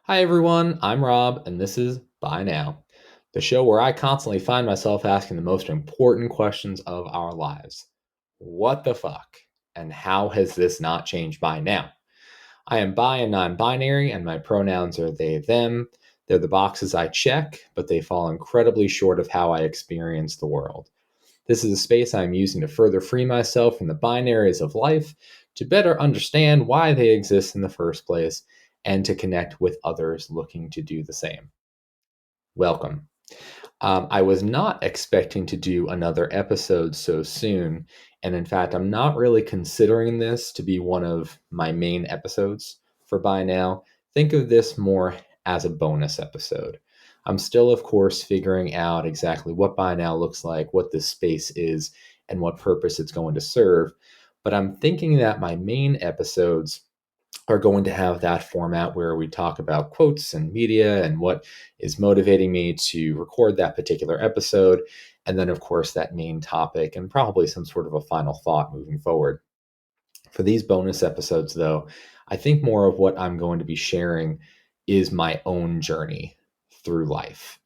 Hi everyone, I'm Rob, and this is By Now, the show where I constantly find myself asking the most important questions of our lives. What the fuck? And how has this not changed by now? I am bi and non binary, and my pronouns are they, them. They're the boxes I check, but they fall incredibly short of how I experience the world. This is a space I'm using to further free myself from the binaries of life, to better understand why they exist in the first place, and to connect with others looking to do the same. Welcome. I was not expecting to do another episode so soon. And in fact, I'm not really considering this to be one of my main episodes for By Now. Think of this more as a bonus episode. I'm still, of course, figuring out exactly what By Now looks like, what this space is, and what purpose it's going to serve. But I'm thinking that my main episodes are going to have that format where we talk about quotes and media and what is motivating me to record that particular episode. And then, of course, that main topic and probably some sort of a final thought moving forward. For these bonus episodes, though, I think more of what I'm going to be sharing is my own journey through life.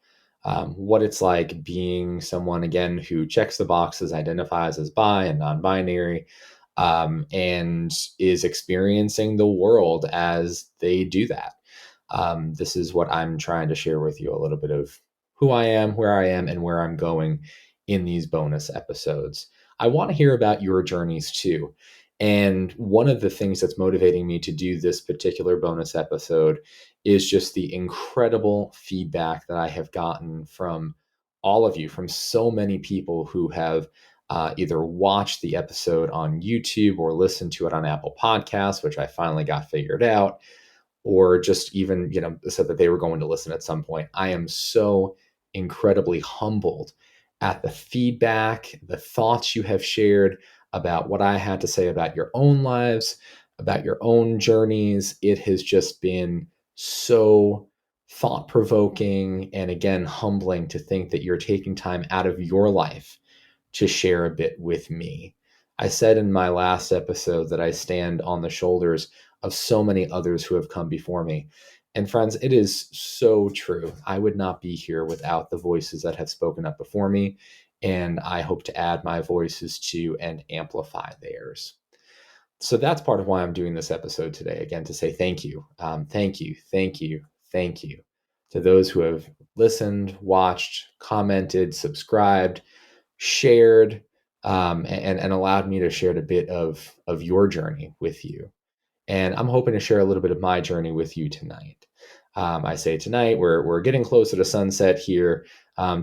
What it's like being someone, again, who checks the boxes, identifies as bi and non binary, and is experiencing the world as they do that. This is what I'm trying to share with you, a little bit of who I am, where I am, and where I'm going in these bonus episodes. I want to hear about your journeys too. And one of the things that's motivating me to do this particular bonus episode is just the incredible feedback that I have gotten from all of you, from so many people who have either watched the episode on YouTube or listened to it on Apple Podcasts, which I finally got figured out, or just even, said that they were going to listen at some point. I am so incredibly humbled at the feedback, the thoughts you have shared about what I had to say about your own lives, about your own journeys. It has just been so thought provoking and, again, humbling to think that you're taking time out of your life to share a bit with me. I said in my last episode that I stand on the shoulders of so many others who have come before me. And friends, it is so true. I would not be here without the voices that have spoken up before me. And I hope to add my voices to and amplify theirs. So that's part of why I'm doing this episode today, again, to say thank you. Thank you, thank you, thank you to those who have listened, watched, commented, subscribed, shared, and allowed me to share a bit of your journey with you. And I'm hoping to share a little bit of my journey with you tonight. I say tonight, we're getting closer to sunset here.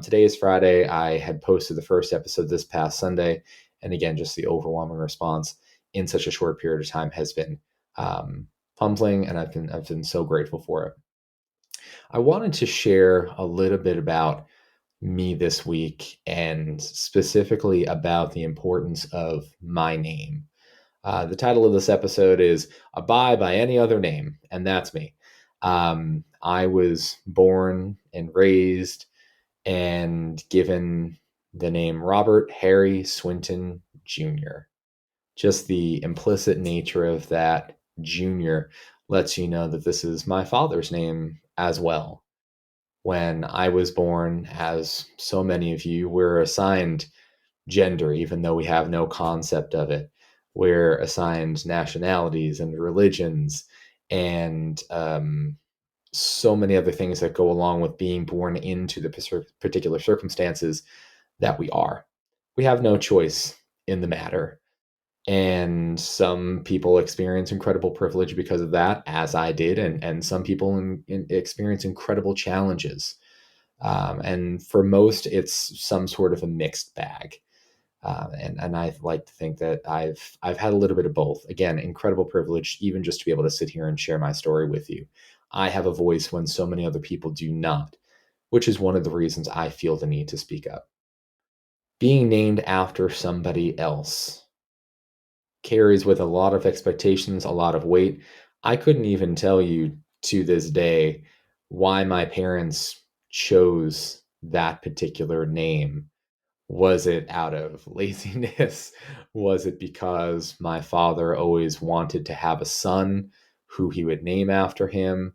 Today is Friday. I had posted the first episode this past Sunday. And again, just the overwhelming response in such a short period of time has been humbling, and I've been so grateful for it. I wanted to share a little bit about me this week, and specifically about the importance of my name. The title of this episode is "Abide by Any Other Name," and that's me. I was born and raised and given the name Robert Harry Swinton Jr. Just the implicit nature of that Jr. lets you know that this is my father's name as well. When I was born, as so many of you, we're assigned gender, even though we have no concept of it. We're assigned nationalities and religions and so many other things that go along with being born into the particular circumstances that we are. We have no choice in the matter. And some people experience incredible privilege because of that, as I did, and some people experience incredible challenges. And for most, it's some sort of a mixed bag. And I like to think that I've had a little bit of both. Again, incredible privilege, even just to be able to sit here and share my story with you. I have a voice when so many other people do not, which is one of the reasons I feel the need to speak up. Being named after somebody else carries with a lot of expectations, a lot of weight. I couldn't even tell you to this day why my parents chose that particular name. Was it out of laziness? Was it because my father always wanted to have a son who he would name after him?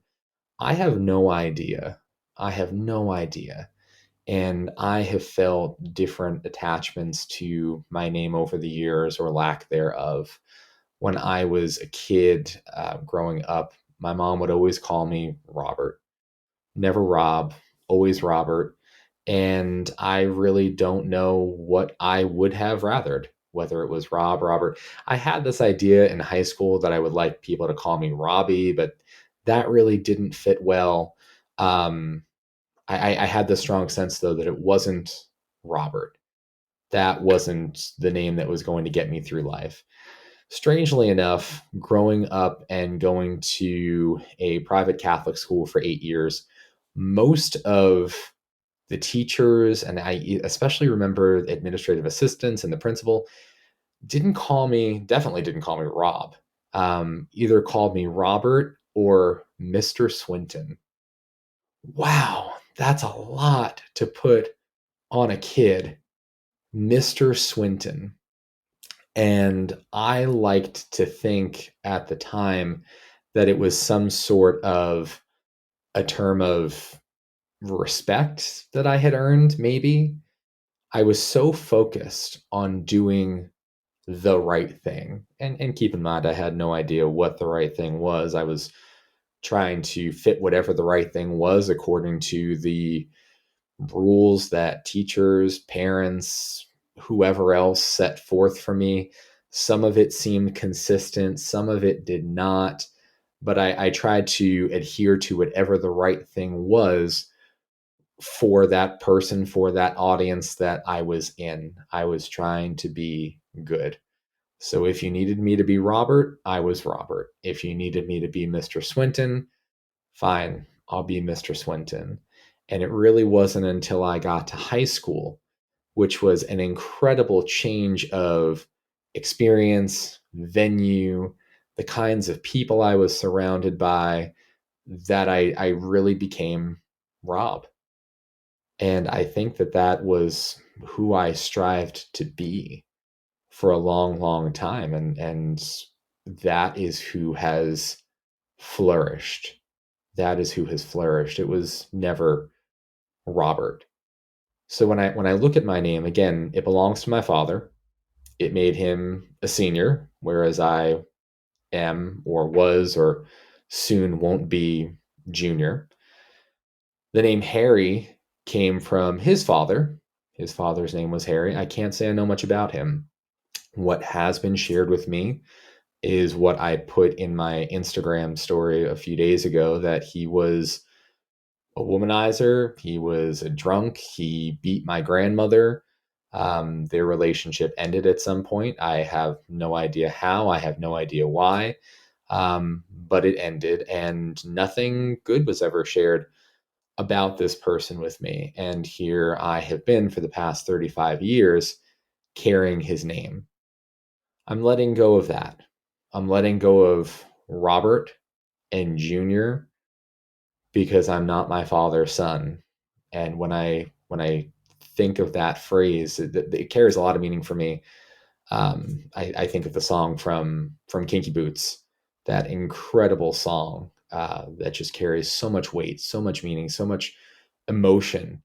I have no idea. I have no idea. And I have felt different attachments to my name over the years or lack thereof. When I was a kid growing up, my mom would always call me Robert, never Rob, always Robert. And I really don't know what I would have rathered, whether it was Rob, Robert. I had this idea in high school that I would like people to call me Robbie, but that really didn't fit well. Um, I had the strong sense, though, that it wasn't Robert. That wasn't the name that was going to get me through life. Strangely enough, growing up and going to a private Catholic school for 8 years, most of the teachers, and I especially remember administrative assistants and the principal, definitely didn't call me Rob. Either called me Robert or Mr. Swinton. Wow, that's a lot to put on a kid, Mr. Swinton. And I liked to think at the time that it was some sort of a term of respect that I had earned, maybe. I was so focused on doing the right thing. And keep in mind, I had no idea what the right thing was. I was trying to fit whatever the right thing was according to the rules that teachers, parents, whoever else set forth for me. Some of it seemed consistent, some of it did not. But I tried to adhere to whatever the right thing was for that person, for that audience that I was in. I was trying to be good. So if you needed me to be Robert, I was Robert. If you needed me to be Mr. Swinton, fine, I'll be Mr. Swinton. And it really wasn't until I got to high school, which was an incredible change of experience, venue, the kinds of people I was surrounded by, that I really became Rob. And I think that that was who I strived to be for a long, long time. And that is who has flourished. That is who has flourished. It was never Robert. So when I look at my name, again, it belongs to my father. It made him a senior, whereas I am or was or soon won't be junior. The name Harry came from his father. His father's name was Harry. I can't say I know much about him. What has been shared with me is what I put in my Instagram story a few days ago, that he was a womanizer, he was a drunk, he beat my grandmother. Their relationship ended at some point. I have no idea how, I have no idea why, but it ended, and nothing good was ever shared about this person with me. And here I have been for the past 35 years carrying his name. I'm letting go of that. I'm letting go of Robert and Junior because I'm not my father's son. And when I think of that phrase, it carries a lot of meaning for me. I think of the song from Kinky Boots, that incredible song that just carries so much weight, so much meaning, so much emotion.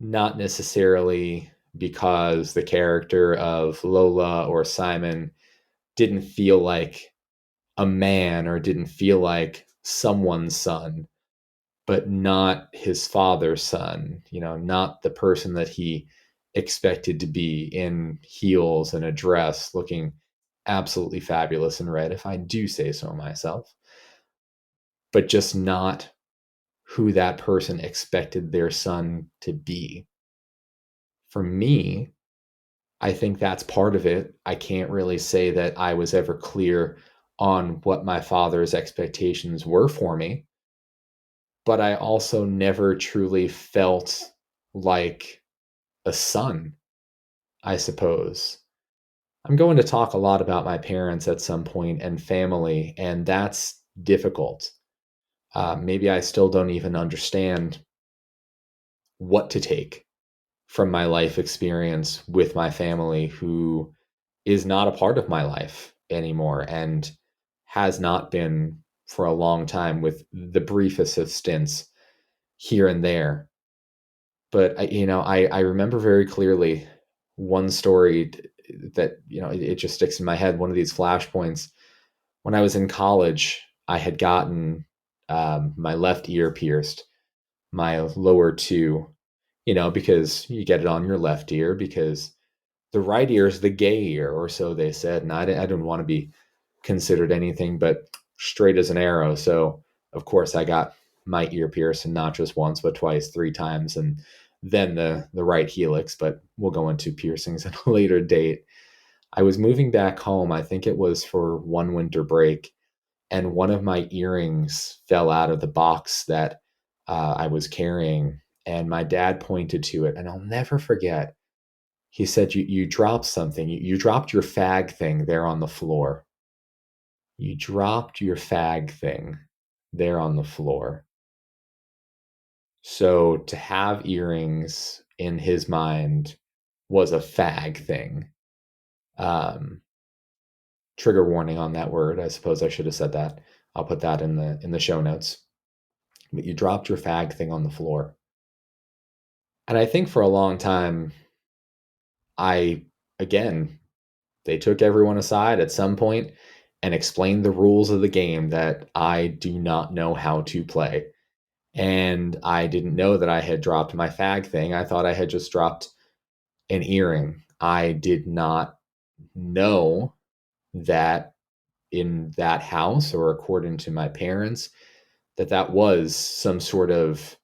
Not necessarily because the character of Lola or Simon didn't feel like a man or didn't feel like someone's son, but not his father's son, not the person that he expected to be, in heels and a dress, looking absolutely fabulous in red, if I do say so myself, but just not who that person expected their son to be. For me, I think that's part of it. I can't really say that I was ever clear on what my father's expectations were for me, but I also never truly felt like a son, I suppose. I'm going to talk a lot about my parents at some point and family, and that's difficult. Maybe I still don't even understand what to take from my life experience with my family, who is not a part of my life anymore and has not been for a long time with the briefest of stints here and there. But I remember very clearly one story that, it just sticks in my head. One of these flashpoints when I was in college, I had gotten my left ear pierced, my lower two, because you get it on your left ear because the right ear is the gay ear, or so they said. And I didn't want to be considered anything but straight as an arrow. So, of course, I got my ear pierced, and not just once, but twice, three times, and then the right helix. But we'll go into piercings at a later date. I was moving back home. I think it was for one winter break, and one of my earrings fell out of the box that I was carrying. And my dad pointed to it, and I'll never forget. He said, "You dropped something. You dropped your fag thing there on the floor. You dropped your fag thing there on the floor." So to have earrings in his mind was a fag thing. Trigger warning on that word. I suppose I should have said that. I'll put that in the show notes. But you dropped your fag thing on the floor. And I think for a long time, again, they took everyone aside at some point and explained the rules of the game that I do not know how to play. And I didn't know that I had dropped my fag thing. I thought I had just dropped an earring. I did not know that in that house, or according to my parents, that was some sort of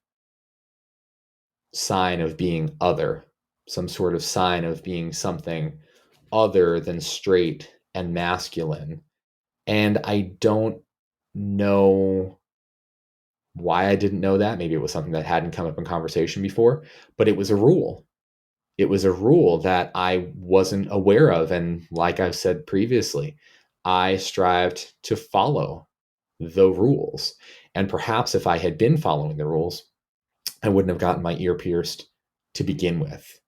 sign of being other, some sort of sign of being something other than straight and masculine. And I don't know why I didn't know that. Maybe it was something that hadn't come up in conversation before, but it was a rule. It was a rule that I wasn't aware of. And like I've said previously, I strived to follow the rules. And perhaps if I had been following the rules, I wouldn't have gotten my ear pierced to begin with.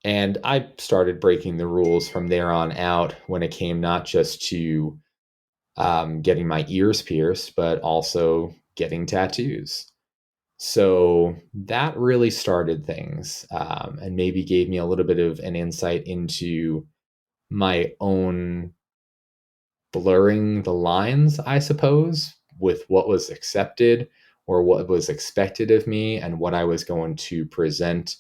And I started breaking the rules from there on out when it came not just to getting my ears pierced, but also getting tattoos. So that really started things, and maybe gave me a little bit of an insight into my own blurring the lines, I suppose, with what was accepted or what was expected of me and what I was going to present,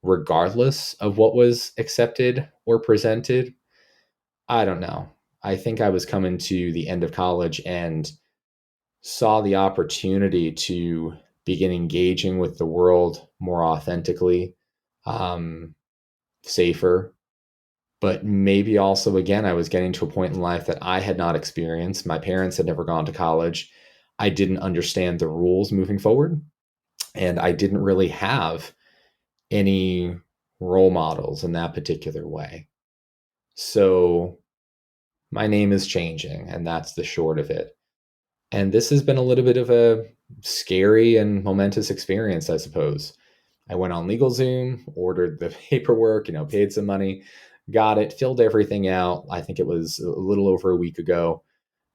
regardless of what was accepted or presented. I don't know. I think I was coming to the end of college and saw the opportunity to begin engaging with the world more authentically, um, safer. But maybe also, again, I was getting to a point in life that I had not experienced. My parents had never gone to college. I didn't understand the rules moving forward. And I didn't really have any role models in that particular way. So my name is changing, and that's the short of it. And this has been a little bit of a scary and momentous experience, I suppose. I went on LegalZoom, ordered the paperwork, paid some money, got it, filled everything out. I think it was a little over a week ago.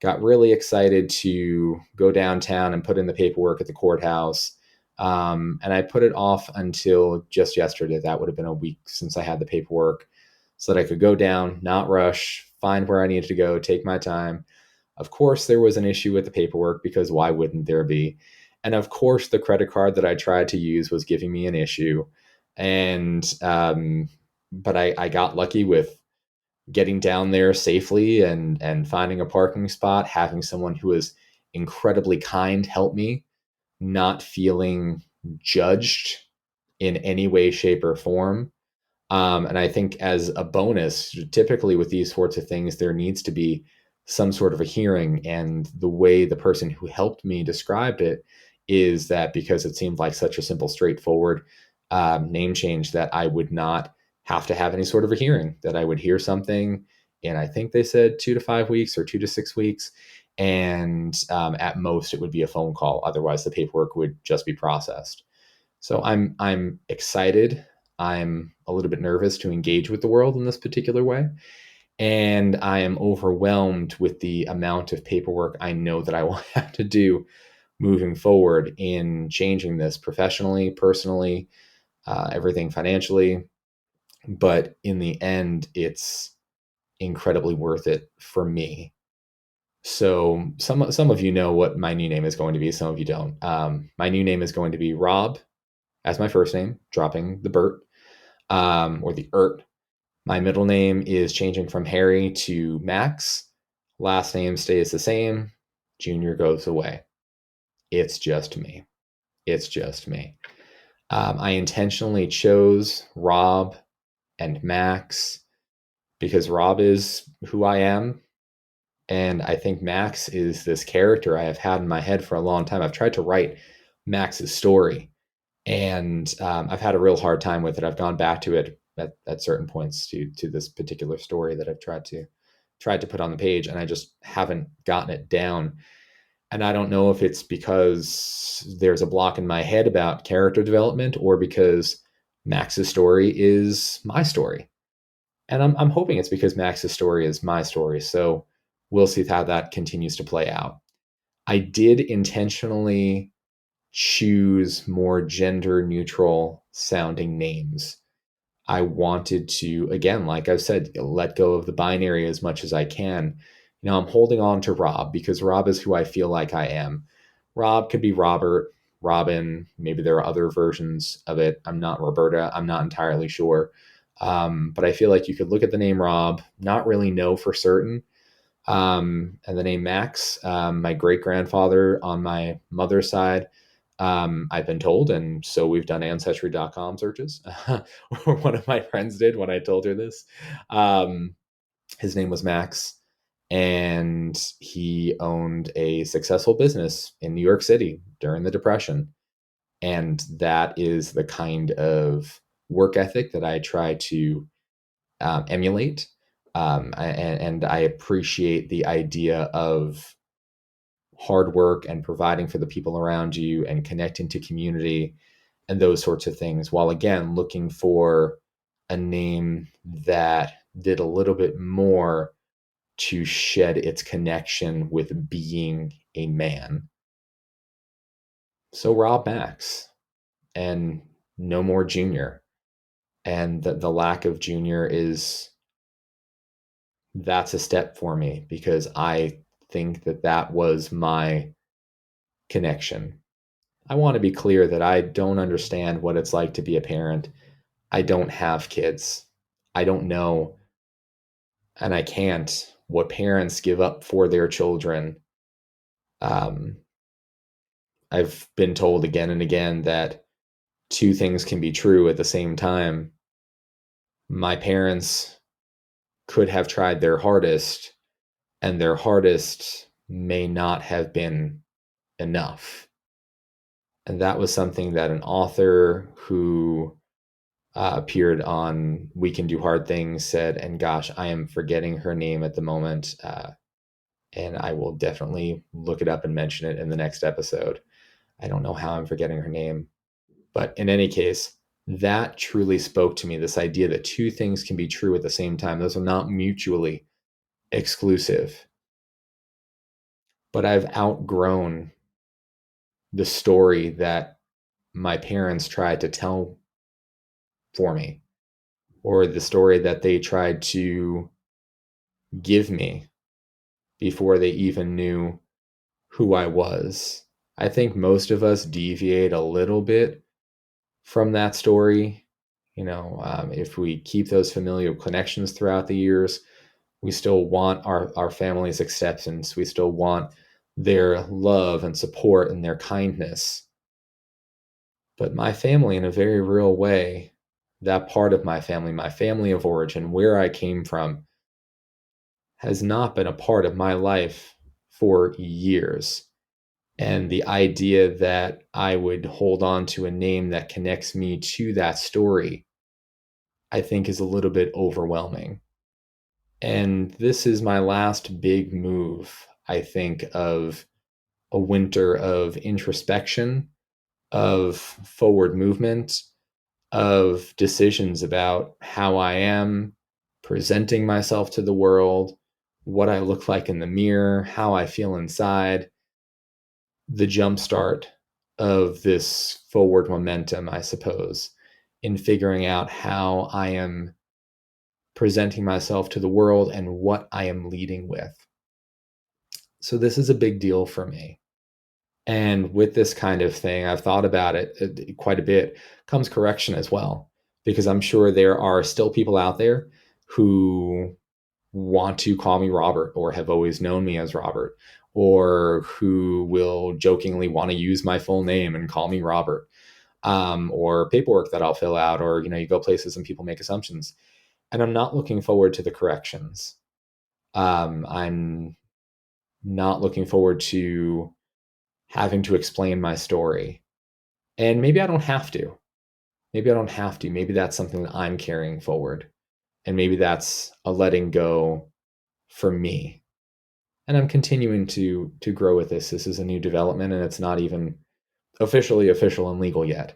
Got really excited to go downtown and put in the paperwork at the courthouse. And I put it off until just yesterday. That would have been a week since I had the paperwork, so that I could go down, not rush, find where I needed to go, take my time. Of course, there was an issue with the paperwork, because why wouldn't there be? And of course, the credit card that I tried to use was giving me an issue. And, but I got lucky with getting down there safely and finding a parking spot, having someone who was incredibly kind help me, not feeling judged in any way, shape, or form. And I think as a bonus, typically with these sorts of things, there needs to be some sort of a hearing. And the way the person who helped me described it is that because it seemed like such a simple, straightforward name change, that I would not have to have any sort of a hearing, that I would hear something. And I think they said 2 to 5 weeks or 2 to 6 weeks. And at most, it would be a phone call. Otherwise, the paperwork would just be processed. So I'm excited. I'm a little bit nervous to engage with the world in this particular way. And I am overwhelmed with the amount of paperwork I know that I will have to do moving forward in changing this professionally, personally, everything financially. But in the end, it's incredibly worth it for me. So some of you know what my new name is going to be. Some of you don't. My new name is going to be Rob as my first name, dropping the Bert or the Ert. My middle name is changing from Harry to Max. Last name stays the same. Junior goes away. It's just me. It's just me. I intentionally chose Rob and Max because Rob is who I am. And I think Max is this character I have had in my head for a long time. I've tried to write Max's story, and I've had a real hard time with it. I've gone back to it at certain points to this particular story that I've tried to put on the page, and I just haven't gotten it down. And I don't know if it's because there's a block in my head about character development or because Max's story is my story. And I'm hoping it's because Max's story is my story. So we'll see how that continues to play out. I did intentionally choose more gender neutral sounding names. I wanted to, again, like I've said, let go of the binary as much as I can. I'm holding on to Rob because Rob is who I feel like I am. Rob could be Robert, Robin. Maybe there are other versions of it. I'm not Roberta. I'm not entirely sure. But I feel like you could look at the name Rob, not really know for certain. And the name Max, my great grandfather on my mother's side, I've been told, and so we've done ancestry.com searches, or one of my friends did when I told her this. Um, his name was Max, and he owned a successful business in New York City during the Depression. And that is the kind of work ethic that I try to emulate. And I appreciate the idea of hard work and providing for the people around you and connecting to community and those sorts of things, while again looking for a name that did a little bit more to shed its connection with being a man. So Rob Max, and no more Junior. And the lack of Junior that's a step for me because I think that was my connection. I want to be clear that I don't understand what it's like to be a parent. I don't have kids. I don't know, and I can't, what parents give up for their children. Um, I've been told again and again that two things can be true at the same time. My parents could have tried their hardest, and their hardest may not have been enough. And that was something that an author who appeared on We Can Do Hard Things said, and gosh, I am forgetting her name at the moment. And I will definitely look it up and mention it in the next episode. I don't know how I'm forgetting her name. But in any case, that truly spoke to me, this idea that two things can be true at the same time. Those are not mutually exclusive. But I've outgrown the story that my parents tried to tell for me, or the story that they tried to give me before they even knew who I was. I think most of us deviate a little bit from that story. If we keep those familial connections throughout the years, we still want our family's acceptance. We still want their love and support and their kindness. But my family, in a very real way, that part of my family of origin, where I came from, has not been a part of my life for years. And the idea that I would hold on to a name that connects me to that story, I think is a little bit overwhelming. And this is my last big move, I think, of a winter of introspection, of forward movement, of decisions about how I am presenting myself to the world, what I look like in the mirror, how I feel inside, the jumpstart of this forward momentum, I suppose, in figuring out how I am presenting myself to the world and what I am leading with. So this is a big deal for me. And with this kind of thing, I've thought about it quite a bit, comes correction as well, because I'm sure there are still people out there who want to call me Robert or have always known me as Robert, or who will jokingly want to use my full name and call me Robert, or paperwork that I'll fill out, or, you go places and people make assumptions. And I'm not looking forward to the corrections. I'm not looking forward to having to explain my story. And maybe I don't have to. Maybe I don't have to. Maybe that's something that I'm carrying forward. And maybe that's a letting go for me. And I'm continuing to grow with this. This is a new development and it's not even officially official and legal yet.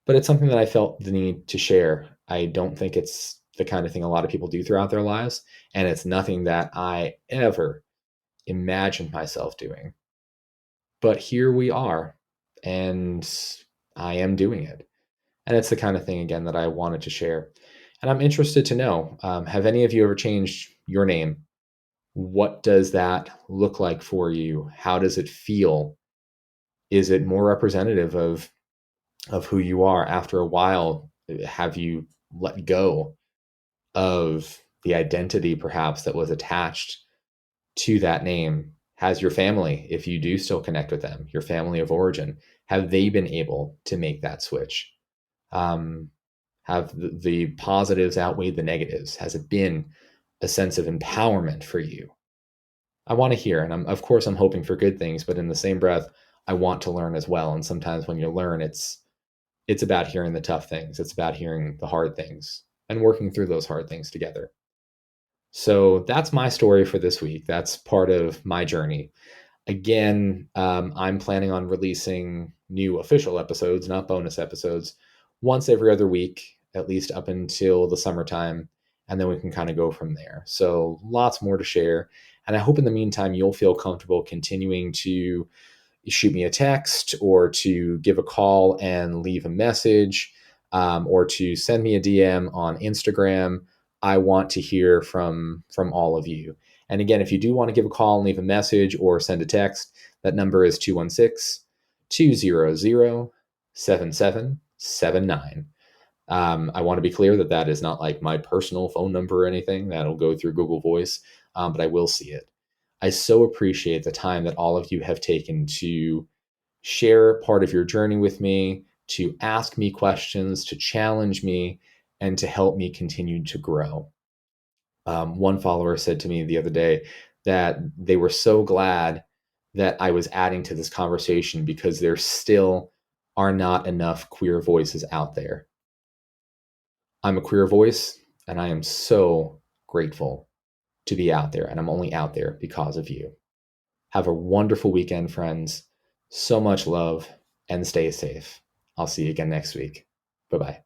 But it's something that I felt the need to share. I don't think it's the kind of thing a lot of people do throughout their lives. And it's nothing that I ever imagined myself doing. But here we are, and I am doing it. And it's the kind of thing, again, that I wanted to share. And I'm interested to know, have any of you ever changed your name? What does that look like for you? How does it feel? Is it more representative of who you are? After a while, have you let go of the identity perhaps that was attached to that name? Has your family, if you do still connect with them, your family of origin, have they been able to make that switch? Have the positives outweighed the negatives? Has it been a sense of empowerment for you? I want to hear, and of course I'm hoping for good things, but in the same breath, I want to learn as well. And sometimes when you learn, it's about hearing the tough things. It's about hearing the hard things and working through those hard things together. So that's my story for this week. That's part of my journey. Again, I'm planning on releasing new official episodes, not bonus episodes, once every other week, at least up until the summertime. And then we can kind of go from there. So lots more to share. And I hope in the meantime, you'll feel comfortable continuing to shoot me a text or to give a call and leave a message, or to send me a DM on Instagram. I want to hear from all of you. And again, if you do want to give a call and leave a message or send a text, that number is 216-200-7779. I want to be clear that that is not like my personal phone number or anything. That'll go through Google Voice, but I will see it. I so appreciate the time that all of you have taken to share part of your journey with me, to ask me questions, to challenge me, and to help me continue to grow. One follower said to me the other day that they were so glad that I was adding to this conversation because there still are not enough queer voices out there. I'm a queer voice, and I am so grateful to be out there, and I'm only out there because of you. Have a wonderful weekend, friends. So much love, and stay safe. I'll see you again next week. Bye-bye.